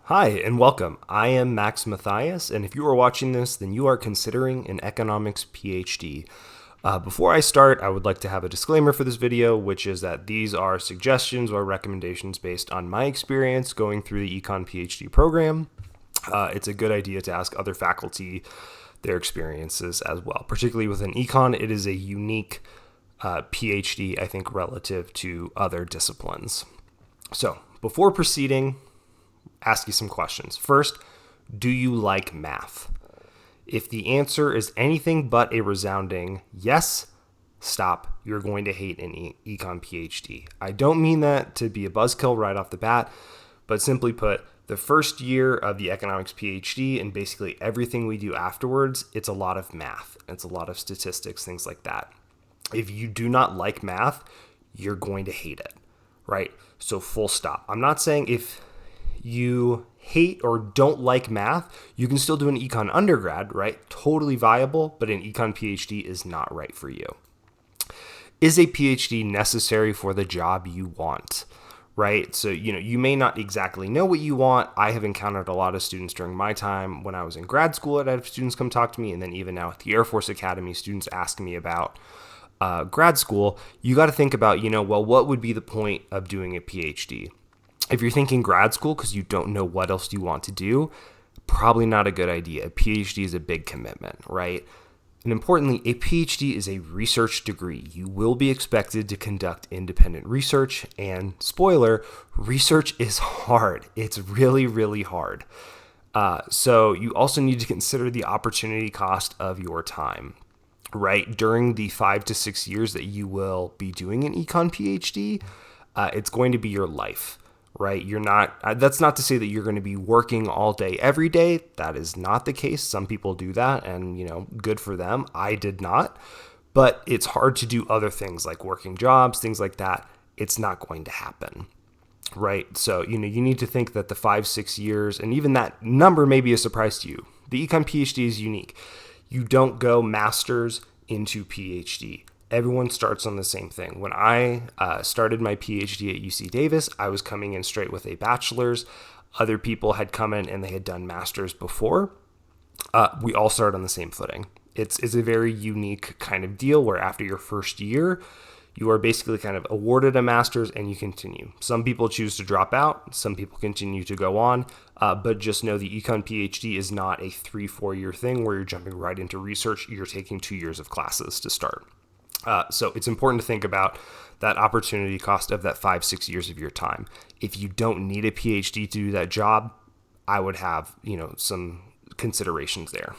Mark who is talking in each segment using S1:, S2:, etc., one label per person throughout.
S1: Hi, and welcome. I am Max Matthias, and if you are watching this, then you are considering an economics PhD. Before I start, I would like to have a disclaimer for this video, which is that these are suggestions or recommendations based on my experience going through the Econ PhD program. It's a good idea to ask other faculty their experiences as well. Particularly with an econ, it is a unique PhD, I think, relative to other disciplines. So, before proceeding, ask you some questions. First, do you like math? If the answer is anything but a resounding yes, stop. You're going to hate an econ PhD. I don't mean that to be a buzzkill right off the bat, but simply put, the first year of the economics PhD and basically everything we do afterwards, it's a lot of math. It's a lot of statistics, things like that. If you do not like math, you're going to hate it, right? So full stop. I'm not saying if you hate or don't like math, you can still do an econ undergrad, right? Totally viable, but an econ PhD is not right for you. Is a PhD necessary for the job you want, right? So, you may not exactly know what you want. I have encountered a lot of students during my time when I was in grad school. I'd have students come talk to me, and then even now at the Air Force Academy, students ask me about grad school. You got to think about, what would be the point of doing a PhD? If you're thinking grad school because you don't know what else you want to do, probably not a good idea. A PhD is a big commitment, right? And importantly, a PhD is a research degree. You will be expected to conduct independent research, and spoiler, research is hard. It's really, really hard. So you also need to consider the opportunity cost of your time, right? During the 5 to 6 years that you will be doing an econ PhD, it's going to be your life. Right? That's not to say that you're going to be working all day, every day. That is not the case. Some people do that and, good for them. I did not, but it's hard to do other things like working jobs, things like that. It's not going to happen. Right? So, you need to think that the 5-6 years, and even that number may be a surprise to you. The econ PhD is unique. You don't go master's into PhD. Everyone starts on the same thing. When I started my PhD at UC Davis, I was coming in straight with a bachelor's. Other people had come in and they had done master's before. We all start on the same footing. It's a very unique kind of deal where after your first year, you are basically kind of awarded a master's and you continue. Some people choose to drop out. Some people continue to go on. But just know the econ PhD is not a 3-4 year thing where you're jumping right into research. You're taking 2 years of classes to start. So it's important to think about that opportunity cost of that 5-6 years of your time. If you don't need a PhD to do that job, I would have, some considerations there.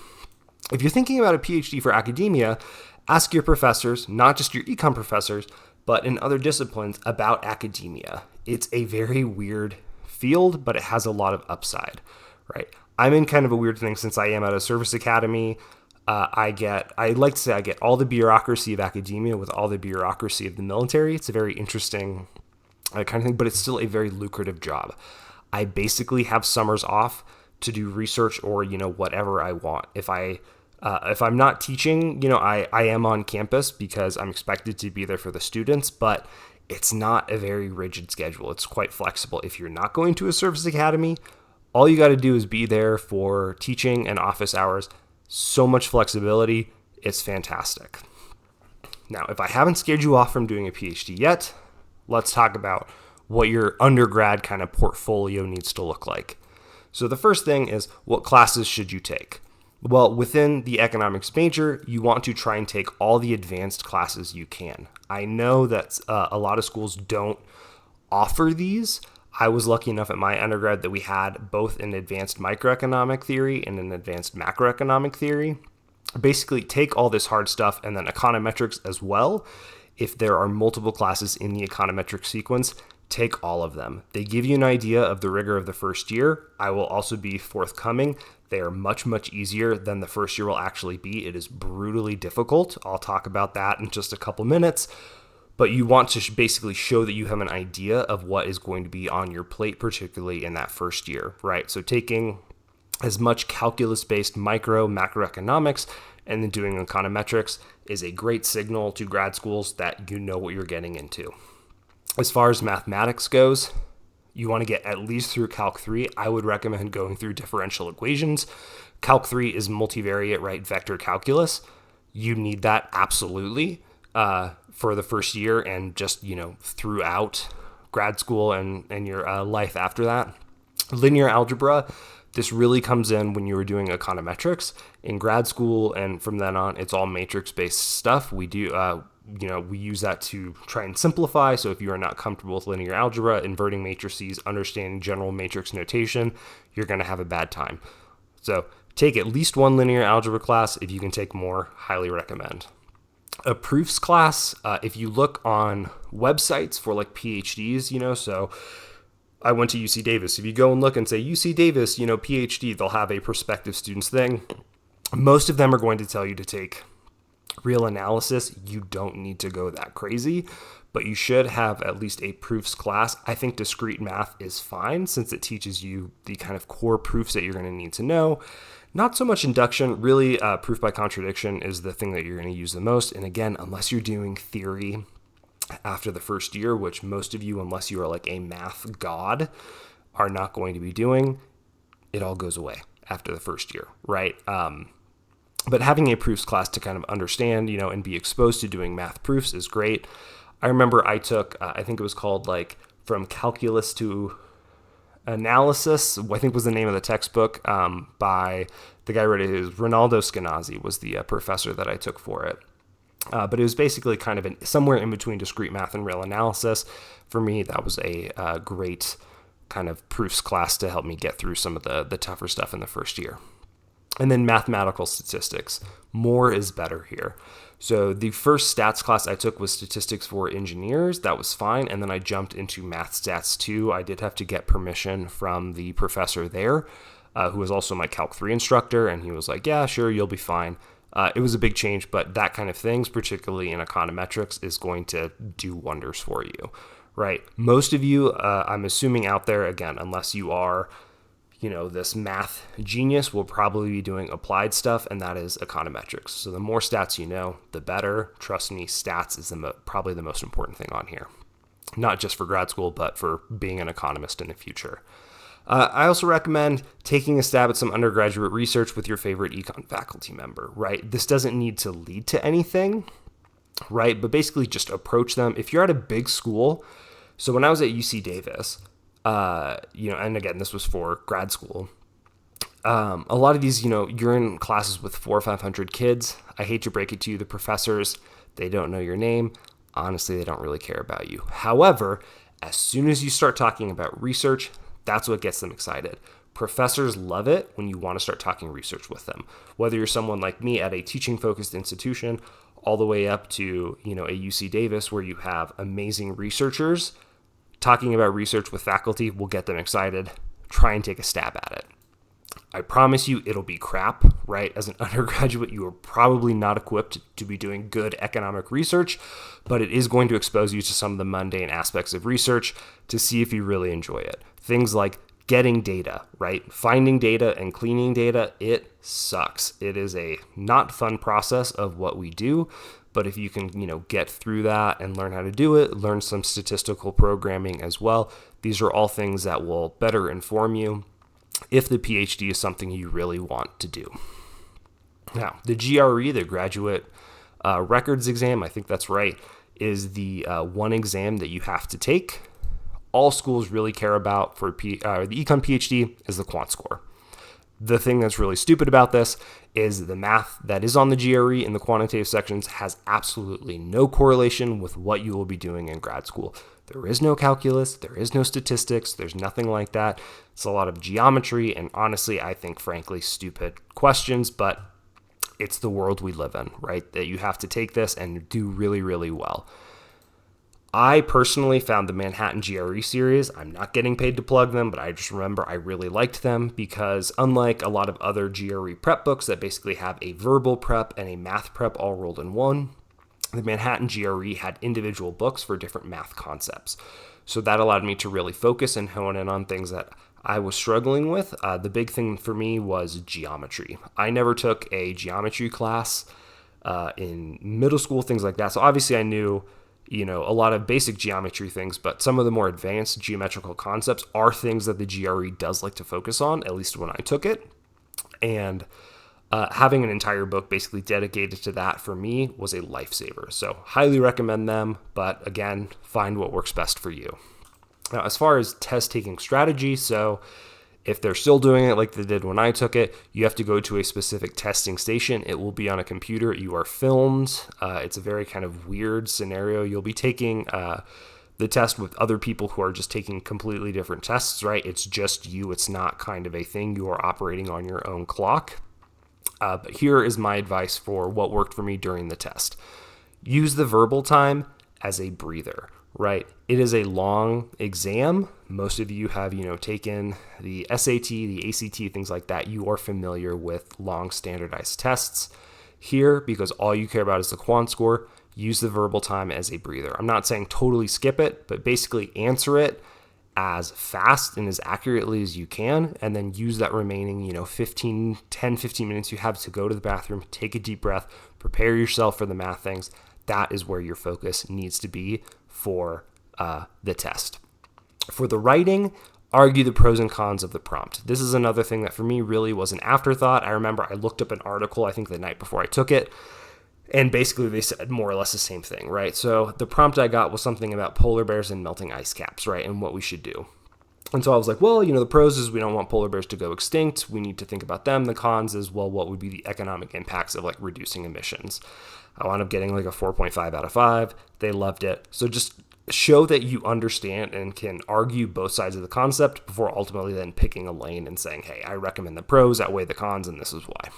S1: If you're thinking about a PhD for academia, ask your professors, not just your econ professors, but in other disciplines about academia. It's a very weird field, but it has a lot of upside, right? I'm in kind of a weird thing since I am at a service academy. I like to say I get all the bureaucracy of academia with all the bureaucracy of the military. It's a very interesting kind of thing, but it's still a very lucrative job. I basically have summers off to do research or, whatever I want. If I'm not teaching, I am on campus because I'm expected to be there for the students, but it's not a very rigid schedule. It's quite flexible. If you're not going to a service academy, all you got to do is be there for teaching and office hours. So much flexibility. It's fantastic. Now, if I haven't scared you off from doing a PhD yet, let's talk about what your undergrad kind of portfolio needs to look like. So the first thing is, what classes should you take? Well, within the economics major, you want to try and take all the advanced classes you can. I know that a lot of schools don't offer these. I was lucky enough at my undergrad that we had both an advanced microeconomic theory and an advanced macroeconomic theory. Basically, take all this hard stuff and then econometrics as well. If there are multiple classes in the econometric sequence, take all of them. They give you an idea of the rigor of the first year. I will also be forthcoming. They are much, much easier than the first year will actually be. It is brutally difficult. I'll talk about that in just a couple minutes. But you want to basically show that you have an idea of what is going to be on your plate, particularly in that first year, right? So taking as much calculus-based macroeconomics and then doing econometrics is a great signal to grad schools that you know what you're getting into. As far as mathematics goes, you want to get at least through Calc 3, I would recommend going through differential equations. Calc 3 is multivariate, right? Vector calculus. You need that absolutely for the first year and just, throughout grad school and your life after that. Linear algebra, this really comes in when you were doing econometrics in grad school, and from then on, it's all matrix-based stuff. We do, we use that to try and simplify. So if you are not comfortable with linear algebra, inverting matrices, understanding general matrix notation, you're going to have a bad time. So take at least one linear algebra class. If you can take more, highly recommend. A proofs class, if you look on websites for like PhDs, so I went to UC Davis. If you go and look and say UC Davis, PhD, they'll have a prospective students thing. Most of them are going to tell you to take real analysis. You don't need to go that crazy, but you should have at least a proofs class. I think discrete math is fine since it teaches you the kind of core proofs that you're going to need to know. Not so much induction, really proof by contradiction is the thing that you're going to use the most. And again, unless you're doing theory after the first year, which most of you, unless you are like a math god, are not going to be doing, it all goes away after the first year, right? But having a proofs class to kind of understand, and be exposed to doing math proofs is great. I remember I took, I think it was called like From Calculus to Analysis, I think was the name of the textbook by the guy who wrote it. Ronaldo Skenazy was the professor that I took for it. But it was basically kind of somewhere in between discrete math and real analysis. For me, that was a great kind of proofs class to help me get through some of the tougher stuff in the first year. And then mathematical statistics. More is better here. So the first stats class I took was statistics for engineers. That was fine. And then I jumped into math stats 2. I did have to get permission from the professor there, who was also my Calc 3 instructor. And he was like, yeah, sure, you'll be fine. It was a big change, but that kind of things, particularly in econometrics, is going to do wonders for you, right? Most of you, I'm assuming out there, again, unless you are this math genius, will probably be doing applied stuff, and that is econometrics. So the more stats you know, the better. Trust me, stats is probably the most important thing on here. Not just for grad school, but for being an economist in the future. I also recommend taking a stab at some undergraduate research with your favorite econ faculty member, right? This doesn't need to lead to anything, right? But basically just approach them. If you're at a big school, so when I was at UC Davis, and again, this was for grad school, a lot of these, you're in classes with 400 or 500 kids. I hate to break it to you, the professors, they don't know your name. Honestly, they don't really care about you. However, as soon as you start talking about research, that's what gets them excited. Professors love it when you want to start talking research with them. Whether you're someone like me at a teaching-focused institution, all the way up to, a UC Davis where you have amazing researchers, talking about research with faculty will get them excited. Try and take a stab at it. I promise you it'll be crap, right? As an undergraduate, you are probably not equipped to be doing good economic research, but it is going to expose you to some of the mundane aspects of research to see if you really enjoy it. Things like getting data, right? Finding data and cleaning data, it sucks. It is a not fun process of what we do, but if you can, get through that and learn how to do it, learn some statistical programming as well, these are all things that will better inform you if the PhD is something you really want to do. Now, the GRE, the Graduate Records Exam, I think that's right, is the one exam that you have to take. All schools really care about for the Econ PhD is the quant score. The thing that's really stupid about this is the math that is on the GRE in the quantitative sections has absolutely no correlation with what you will be doing in grad school. There is no calculus, there is no statistics, there's nothing like that. It's a lot of geometry and honestly, I think, frankly, stupid questions, but it's the world we live in, right? That you have to take this and do really, really well. I personally found the Manhattan GRE series. I'm not getting paid to plug them, but I just remember I really liked them because unlike a lot of other GRE prep books that basically have a verbal prep and a math prep all rolled in one, the Manhattan GRE had individual books for different math concepts. So that allowed me to really focus and hone in on things that I was struggling with. The big thing for me was geometry. I never took a geometry class in middle school, things like that. So obviously I knew a lot of basic geometry things, but some of the more advanced geometrical concepts are things that the GRE does like to focus on, at least when I took it. And having an entire book basically dedicated to that for me was a lifesaver. So highly recommend them, but again, find what works best for you. Now, as far as test taking strategy, so if they're still doing it like they did when I took it, you have to go to a specific testing station. It will be on a computer. You are filmed. It's a very kind of weird scenario. You'll be taking the test with other people who are just taking completely different tests, right? It's just you. It's not kind of a thing. You are operating on your own clock. But here is my advice for what worked for me during the test. Use the verbal time as a breather, right? It is a long exam. Most of you have, taken the SAT, the ACT, things like that. You are familiar with long standardized tests. Here, because all you care about is the quant score, use the verbal time as a breather. I'm not saying totally skip it, but basically answer it as fast and as accurately as you can, and then use that remaining, 15 minutes you have to go to the bathroom, take a deep breath, prepare yourself for the math things. That is where your focus needs to be for the test. For the writing, argue the pros and cons of the prompt. This is another thing that for me really was an afterthought. I remember I looked up an article, I think the night before I took it, and basically they said more or less the same thing, right? So the prompt I got was something about polar bears and melting ice caps, right? And what we should do. And so I was like, well, the pros is we don't want polar bears to go extinct. We need to think about them. The cons is, well, what would be the economic impacts of reducing emissions? I wound up getting a 4.5 out of 5. They loved it. So just show that you understand and can argue both sides of the concept before ultimately then picking a lane and saying, hey, I recommend the pros outweigh the cons, and this is why.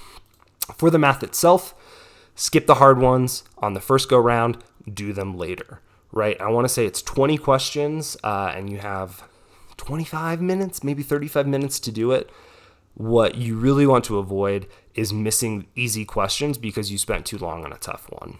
S1: For the math itself, skip the hard ones on the first go round, do them later, right? I want to say it's 20 questions and you have 25 minutes, maybe 35 minutes to do it. What you really want to avoid is missing easy questions because you spent too long on a tough one,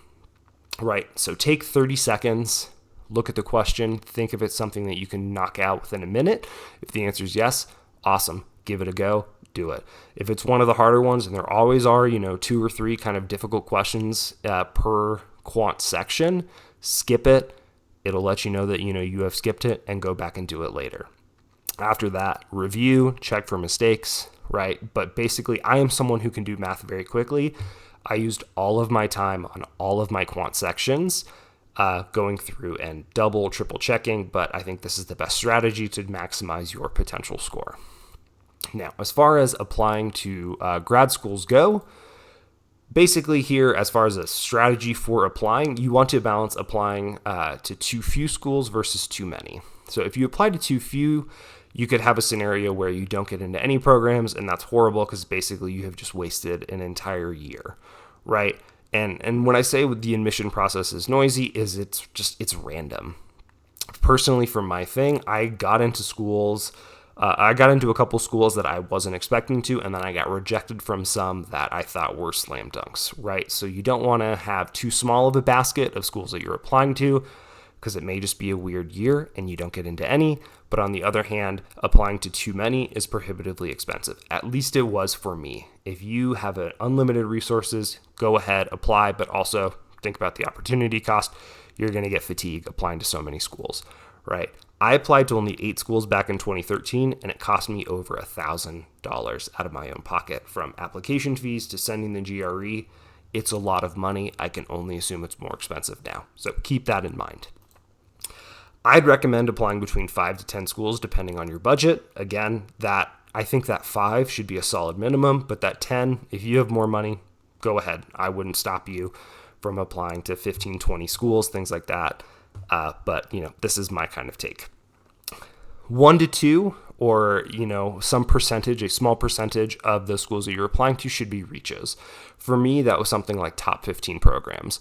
S1: right? So take 30 seconds, look at the question, think if it's something that you can knock out within a minute. If the answer is yes, awesome, give it a go. Do it. If it's one of the harder ones, and there always are, 2 or 3 kind of difficult questions per quant section, skip it. It'll let you know that, you have skipped it, and go back and do it later. After that, review, check for mistakes, right? But basically, I am someone who can do math very quickly. I used all of my time on all of my quant sections, going through and double, triple checking, but I think this is the best strategy to maximize your potential score. Now, as far as applying to grad schools go, basically here, as far as a strategy for applying, you want to balance applying to too few schools versus too many. So if you apply to too few, you could have a scenario where you don't get into any programs, and that's horrible because basically you have just wasted an entire year, right? And when I say the admission process is noisy, it's random. Personally, for my thing, I got into schools. I got into a couple schools that I wasn't expecting to, and then I got rejected from some that I thought were slam dunks, right? So you don't want to have too small of a basket of schools that you're applying to, because it may just be a weird year and you don't get into any. But on the other hand, applying to too many is prohibitively expensive. At least it was for me. If you have unlimited resources, go ahead, apply, but also think about the opportunity cost. You're going to get fatigue applying to so many schools, right? I applied to only 8 schools back in 2013, and it cost me over $1,000 out of my own pocket, from application fees to sending the GRE. It's a lot of money. I can only assume it's more expensive now. So keep that in mind. I'd recommend applying between 5 to 10 schools depending on your budget. Again, I think that 5 should be a solid minimum, but that 10, if you have more money, go ahead. I wouldn't stop you from applying to 15, 20 schools, things like that. But this is my kind of take. 1 to 2, or some percentage, a small percentage of the schools that you're applying to should be reaches. For me, that was something like top 15 programs.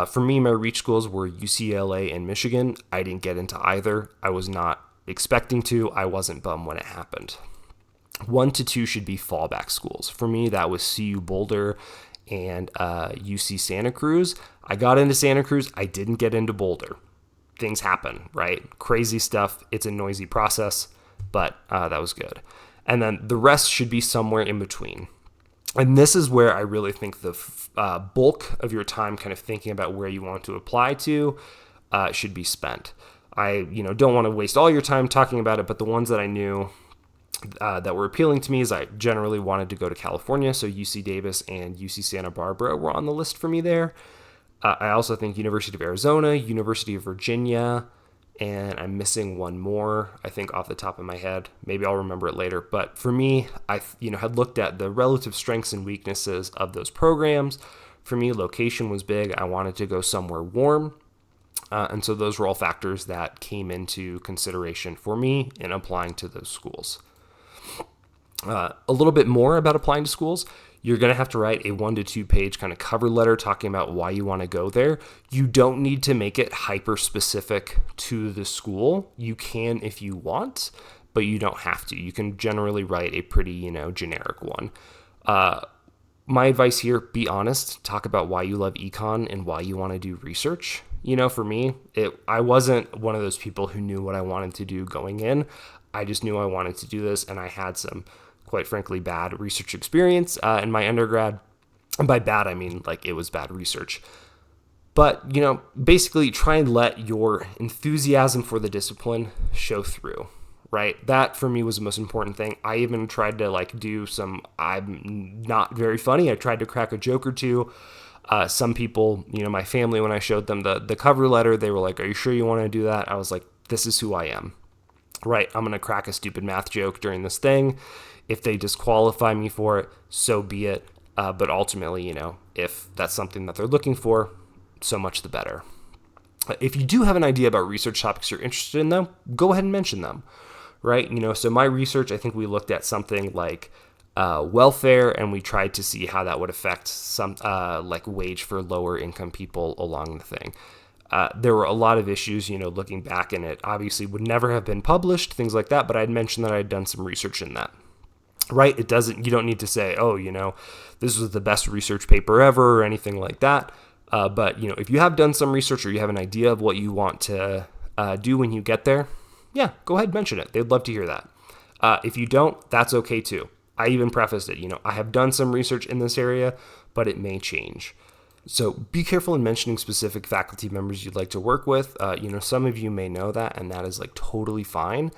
S1: For me, my reach schools were UCLA and Michigan. I didn't get into either. I was not expecting to. I wasn't bummed when it happened. 1 to 2 should be fallback schools. For me, that was CU Boulder and UC Santa Cruz. I got into Santa Cruz. I didn't get into Boulder. Things happen, right? Crazy stuff. It's a noisy process, but that was good. And then the rest should be somewhere in between. And this is where I really think the bulk of your time kind of thinking about where you want to apply to should be spent. I don't want to waste all your time talking about it, but the ones that I knew that were appealing to me is I generally wanted to go to California, so UC Davis and UC Santa Barbara were on the list for me there. I also think University of Arizona, University of Virginia, and I'm missing one more, I think, off the top of my head. Maybe I'll remember it later. But for me, I had looked at the relative strengths and weaknesses of those programs. For me, location was big. I wanted to go somewhere warm. And so those were all factors that came into consideration for me in applying to those schools. A little bit more about applying to schools. You're going to have to write a 1 to 2 page kind of cover letter talking about why you want to go there. You don't need to make it hyper specific to the school. You can if you want, but you don't have to. You can generally write a pretty, generic one. My advice here, be honest. Talk about why you love econ and why you want to do research. For me, I wasn't one of those people who knew what I wanted to do going in. I just knew I wanted to do this, and I had some, quite frankly, bad research experience in my undergrad. And by bad, I mean like it was bad research. But, basically try and let your enthusiasm for the discipline show through, right? That for me was the most important thing. I even tried to I'm not very funny. I tried to crack a joke or two. Some people, my family, when I showed them the cover letter, they were like, "Are you sure you want to do that?" I was like, "This is who I am." Right, I'm going to crack a stupid math joke during this thing. If they disqualify me for it, so be it. But ultimately, if that's something that they're looking for, so much the better. If you do have an idea about research topics you're interested in, though, go ahead and mention them. Right, so my research, I think we looked at something like welfare, and we tried to see how that would affect some wage for lower income people along the thing. There were a lot of issues, looking back, and it obviously would never have been published, things like that, but I'd mentioned that I'd done some research in that, right? You don't need to say, oh, this was the best research paper ever or anything like that. But, if you have done some research or you have an idea of what you want to do when you get there, yeah, go ahead and mention it. They'd love to hear that. If you don't, that's okay too. I even prefaced it, I have done some research in this area, but it may change. So be careful in mentioning specific faculty members you'd like to work with. Some of you may know that, and that is totally fine.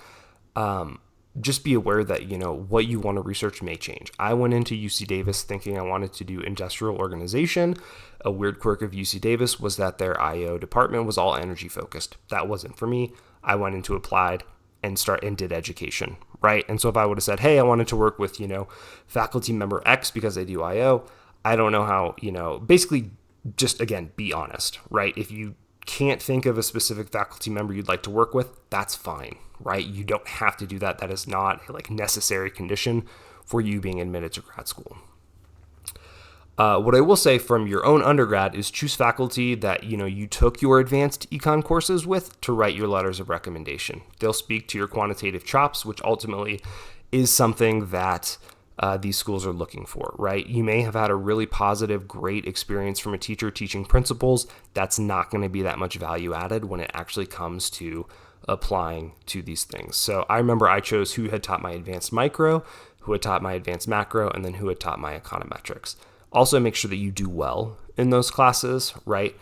S1: Just be aware that, what you want to research may change. I went into UC Davis thinking I wanted to do industrial organization. A weird quirk of UC Davis was that their IO department was all energy focused. That wasn't for me. I went into applied and did education, right? And so if I would have said, hey, I wanted to work with, faculty member X because they do IO, I don't know how, basically just, again, be honest, right? If you can't think of a specific faculty member you'd like to work with, that's fine, right? You don't have to do that. That is not a necessary condition for you being admitted to grad school. What I will say from your own undergrad is choose faculty that, you took your advanced econ courses with to write your letters of recommendation. They'll speak to your quantitative chops, which ultimately is something that these schools are looking for, right? You may have had a really positive, great experience from a teacher teaching principles. That's not going to be that much value added when it actually comes to applying to these things. So I remember I chose who had taught my advanced micro, who had taught my advanced macro, and then who had taught my econometrics. Also make sure that you do well in those classes, right?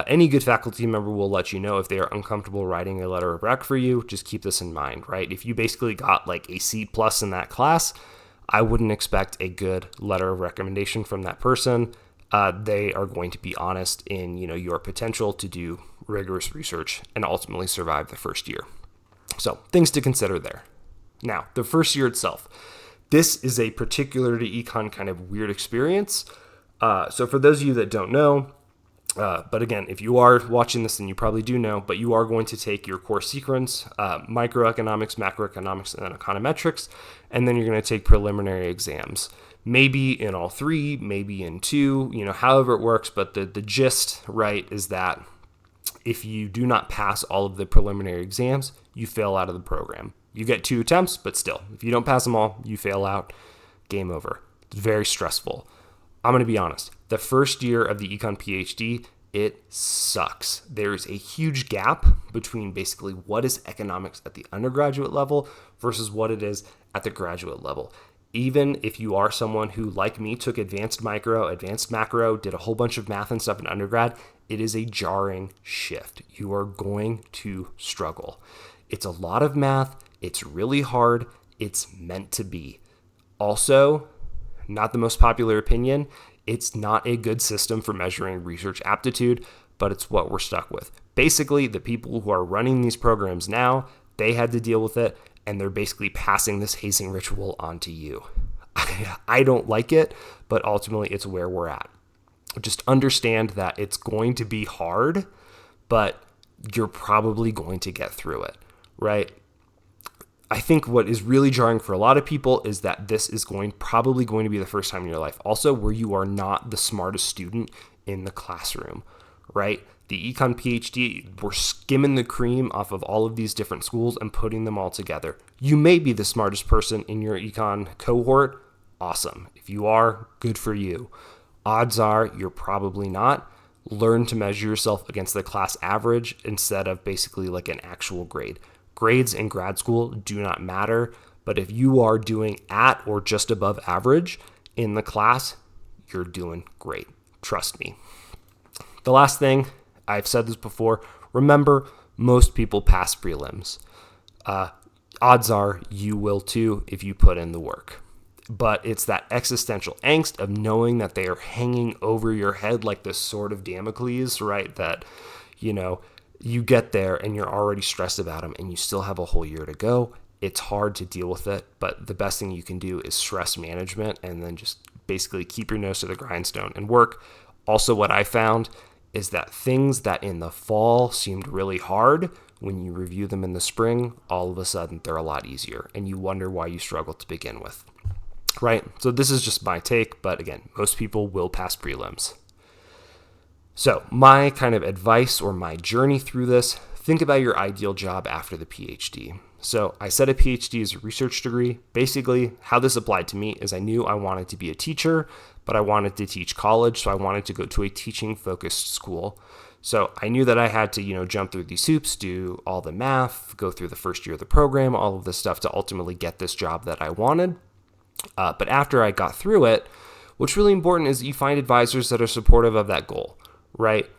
S1: Any good faculty member will let you know if they are uncomfortable writing a letter of rec for you. Just keep this in mind, right? If you basically got a C+ in that class, I wouldn't expect a good letter of recommendation from that person. They are going to be honest in, your potential to do rigorous research and ultimately survive the first year. So things to consider there. Now, the first year itself. This is a particular to econ kind of weird experience. So for those of you that don't know, but again, if you are watching this, then you probably do know, but you are going to take your course sequence, microeconomics, macroeconomics, and then econometrics, and then you're going to take preliminary exams. Maybe in all three, maybe in two, however it works, but the gist, right, is that if you do not pass all of the preliminary exams, you fail out of the program. You get 2 attempts, but still, if you don't pass them all, you fail out, game over. It's very stressful. I'm going to be honest. The first year of the Econ PhD, it sucks. There's a huge gap between basically what is economics at the undergraduate level versus what it is at the graduate level. Even if you are someone who, like me, took advanced micro, advanced macro, did a whole bunch of math and stuff in undergrad, it is a jarring shift. You are going to struggle. It's a lot of math. It's really hard. It's meant to be. Also, not the most popular opinion, it's not a good system for measuring research aptitude, but it's what we're stuck with. Basically, the people who are running these programs now, they had to deal with it, and they're basically passing this hazing ritual onto you. I don't like it, but ultimately it's where we're at. Just understand that it's going to be hard, but you're probably going to get through it, right? I think what is really jarring for a lot of people is that this is probably going to be the first time in your life also where you are not the smartest student in the classroom, right? The econ PhD, we're skimming the cream off of all of these different schools and putting them all together. You may be the smartest person in your econ cohort. Awesome. If you are, good for you. Odds are you're probably not. Learn to measure yourself against the class average instead of basically like an actual grade. Grades in grad school do not matter, but if you are doing at or just above average in the class, you're doing great. Trust me. The last thing, I've said this before, remember, most people pass prelims. Odds are you will too if you put in the work. But it's that existential angst of knowing that they are hanging over your head like this sword of Damocles, right? That, you get there and you're already stressed about them and you still have a whole year to go. It's hard to deal with it, but the best thing you can do is stress management and then just basically keep your nose to the grindstone and work. Also, what I found is that things that in the fall seemed really hard, when you review them in the spring, all of a sudden they're a lot easier and you wonder why you struggled to begin with, right? So this is just my take, but again, most people will pass prelims. So my kind of advice or my journey through this, think about your ideal job after the PhD. So I said a PhD is a research degree. Basically, how this applied to me is I knew I wanted to be a teacher, but I wanted to teach college, so I wanted to go to a teaching-focused school. So I knew that I had to, jump through these hoops, do all the math, go through the first year of the program, all of this stuff to ultimately get this job that I wanted. But after I got through it, what's really important is you find advisors that are supportive of that goal, right?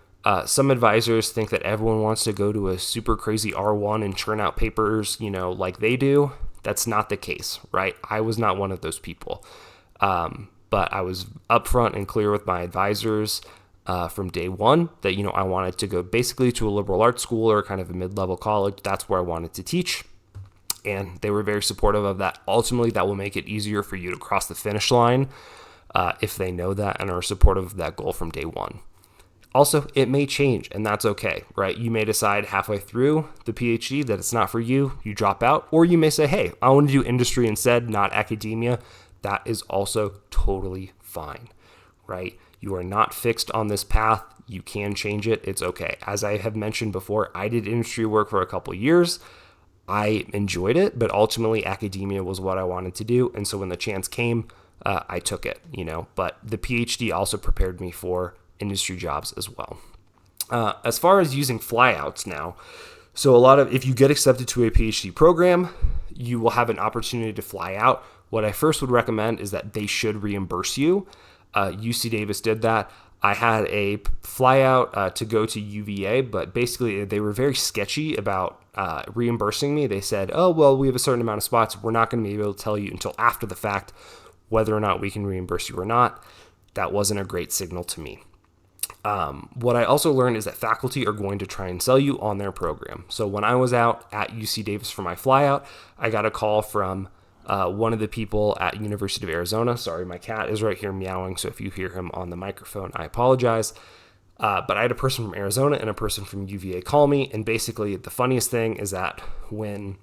S1: Some advisors think that everyone wants to go to a super crazy R1 and churn out papers, like they do. That's not the case, right? I was not one of those people. But I was upfront and clear with my advisors from day one that, I wanted to go basically to a liberal arts school or kind of a mid-level college. That's where I wanted to teach. And they were very supportive of that. Ultimately, that will make it easier for you to cross the finish line if they know that and are supportive of that goal from day one. Also, it may change, and that's okay, right? You may decide halfway through the PhD that it's not for you, you drop out, or you may say, hey, I want to do industry instead, not academia. That is also totally fine, right? You are not fixed on this path. You can change it. It's okay. As I have mentioned before, I did industry work for a couple years. I enjoyed it, but ultimately academia was what I wanted to do. And so when the chance came, I took it, but the PhD also prepared me for industry jobs as well. As far as using flyouts now, so if you get accepted to a PhD program, you will have an opportunity to fly out. What I first would recommend is that they should reimburse you. UC Davis did that. I had a flyout to go to UVA, but basically they were very sketchy about reimbursing me. They said, oh, well, we have a certain amount of spots. We're not going to be able to tell you until after the fact whether or not we can reimburse you or not. That wasn't a great signal to me. What I also learned is that faculty are going to try and sell you on their program. So when I was out at UC Davis for my flyout, I got a call from one of the people at University of Arizona. Sorry, my cat is right here meowing, so if you hear him on the microphone, I apologize. But I had a person from Arizona and a person from UVA call me, and basically the funniest thing is that when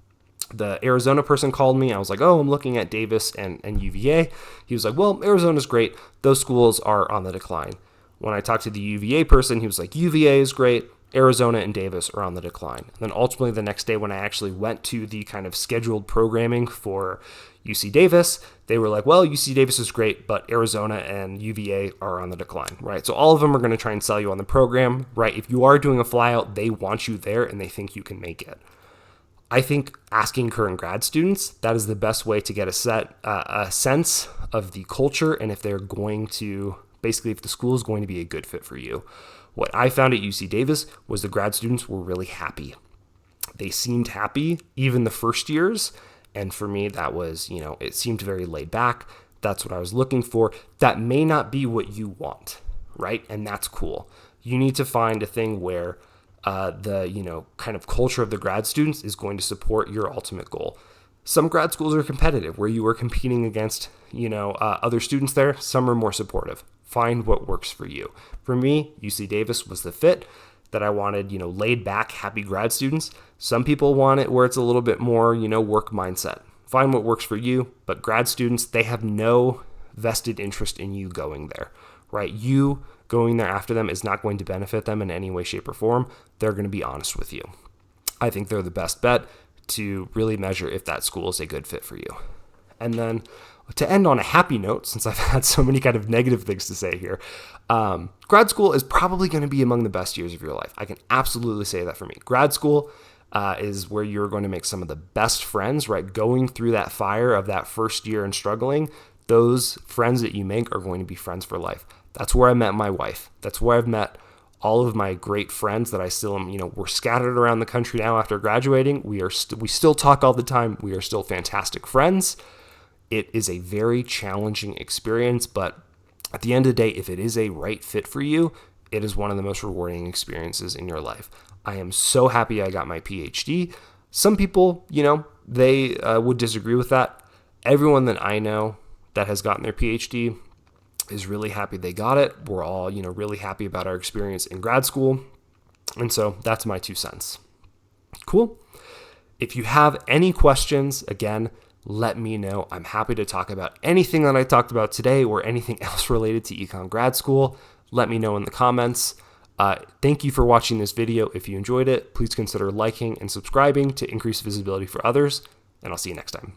S1: the Arizona person called me, I was like, oh, I'm looking at Davis and UVA. He was like, well, Arizona's great. Those schools are on the decline. When I talked to the UVA person, he was like, UVA is great. Arizona and Davis are on the decline. And then ultimately the next day when I actually went to the kind of scheduled programming for UC Davis, they were like, well, UC Davis is great, but Arizona and UVA are on the decline, right? So all of them are going to try and sell you on the program, right? If you are doing a flyout, they want you there and they think you can make it. I think asking current grad students, that is the best way to get a sense of the culture and if they're going to, basically if the school is going to be a good fit for you. What I found at UC Davis was the grad students were really happy. They seemed happy even the first years. And for me, that was, it seemed very laid back. That's what I was looking for. That may not be what you want, right? And that's cool. You need to find a thing where the kind of culture of the grad students is going to support your ultimate goal. Some grad schools are competitive, where you are competing against other students there. Some are more supportive. Find what works for you. For me, UC Davis was the fit that I wanted. Laid back, happy grad students. Some people want it where it's a little bit more work mindset. Find what works for you. But grad students, they have no vested interest in you going there, right? You going there after them is not going to benefit them in any way, shape, or form. They're going to be honest with you. I think they're the best bet to really measure if that school is a good fit for you. And then to end on a happy note, since I've had so many kind of negative things to say here, grad school is probably going to be among the best years of your life. I can absolutely say that for me. Grad school is where you're going to make some of the best friends, right? Going through that fire of that first year and struggling, those friends that you make are going to be friends for life. That's where I met my wife. That's where I've met all of my great friends that I still am, we're scattered around the country now after graduating. We still talk all the time. We are still fantastic friends. It is a very challenging experience, but at the end of the day, if it is a right fit for you, it is one of the most rewarding experiences in your life. I am so happy I got my PhD. Some people, they would disagree with that. Everyone that I know that has gotten their PhD is really happy they got it. We're all, really happy about our experience in grad school. And so that's my 2 cents. Cool. If you have any questions, again, let me know. I'm happy to talk about anything that I talked about today or anything else related to econ grad school. Let me know in the comments. Thank you for watching this video. If you enjoyed it, please consider liking and subscribing to increase visibility for others, and I'll see you next time.